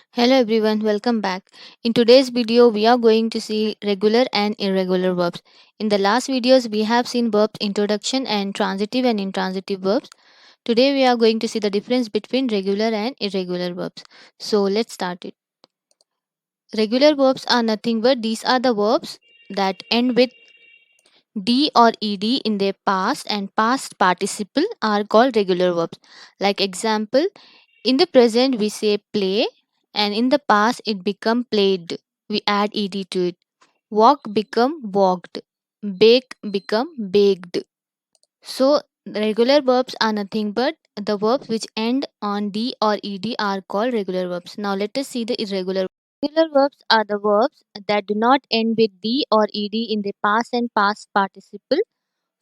Hello everyone, welcome back. In today's video, we are going to see regular and irregular verbs. In the last videos, we have seen verbs introduction and transitive and intransitive verbs. Today, we are going to see the difference between regular and irregular verbs. So, let's start it. Regular verbs are nothing but these are the verbs that end with D or ed in their past and past participle are called regular verbs. Like example, in the present, we say play, and in the past, it become played. We add ed to it. Walk become walked. Bake become baked. So, the regular verbs are nothing but the verbs which end on d or ed are called regular verbs. Now, let us see the irregular. Irregular verbs are the verbs that do not end with d or ed in the past and past participle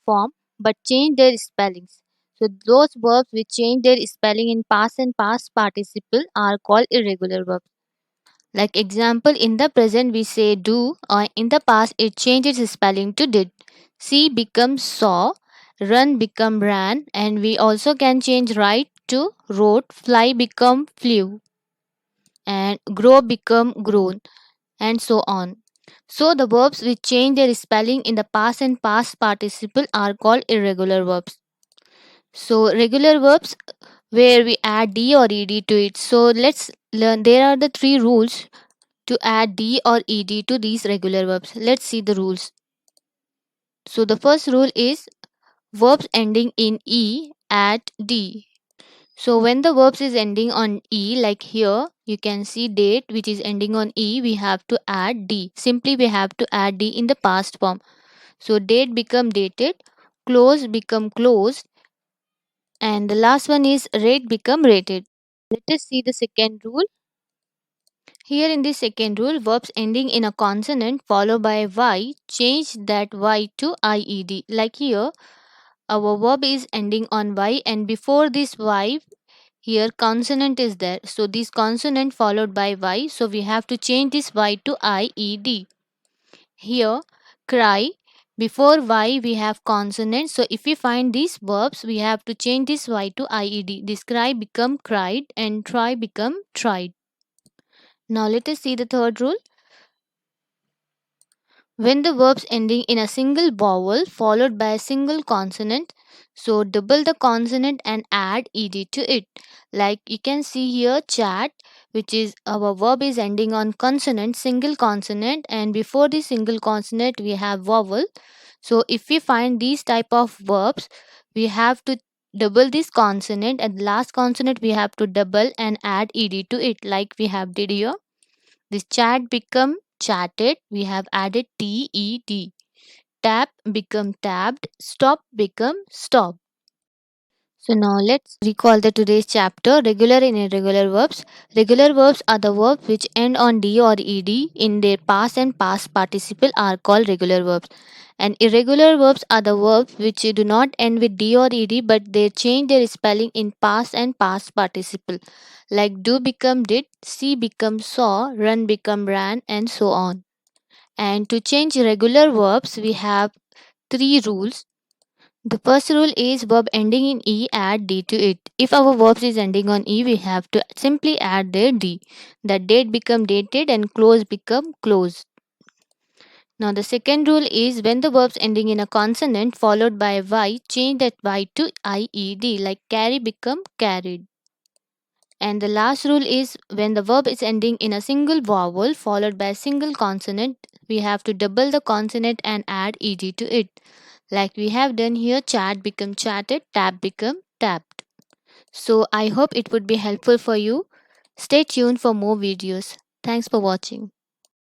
form but change their spellings. So those verbs which change their spelling in past and past participle are called irregular verbs. Like example, in the present we say do, or in the past it changes its spelling to did. See becomes saw, run become ran, and we also can change write to wrote, fly become flew, and grow become grown, and so on. So the verbs which change their spelling in the past and past participle are called irregular verbs. So regular verbs where we add d or ed to it. So let's learn. There are the three rules to add d or ed to these regular verbs. Let's see the rules. So the first rule is verbs ending in e add d. So when the verbs is ending on e, like here you can see date which is ending on e, we have to add d. Simply we have to add d in the past form. So date become dated, close become closed, and the last one is rate become rated. Let us see the second rule. Here in this second rule, verbs ending in a consonant followed by y change that y to ied. Like here, our verb is ending on y, and before this y, here consonant is there. So this consonant followed by y, so we have to change this y to ied. Here, cry. Before y we have consonant. So if we find these verbs, we have to change this y to ied. This cry become cried and try become tried. Now let us see the third rule. When the verbs ending in a single vowel followed by a single consonant, so double the consonant and add ed to it. Like you can see here chat, which is our verb is ending on consonant, single consonant, and before the single consonant we have vowel. So if we find these type of verbs, we have to double this consonant, and the last consonant we have to double and add ed to it, like we have did here. This chat become chatted, we have added ted. Tap become tapped, stop become stopped. So now let's recall the today's chapter, regular and irregular verbs. Regular verbs are the verbs which end on d or ed in their past and past participle are called regular verbs. And irregular verbs are the verbs which do not end with d or ed but they change their spelling in past and past participle. Like do become did, see become saw, run become ran, and so on. And to change regular verbs, we have three rules. The first rule is verb ending in e add d to it. If our verb is ending on e, we have to simply add their d. That date become dated and close become closed. Now the second rule is when the verbs ending in a consonant followed by y, change that y to ied, like carry become carried. And the last rule is when the verb is ending in a single vowel followed by a single consonant, we have to double the consonant and add ed to it. Like we have done here, chat become chatted, tap become tapped. So I hope it would be helpful for you. Stay tuned for more videos. Thanks for watching.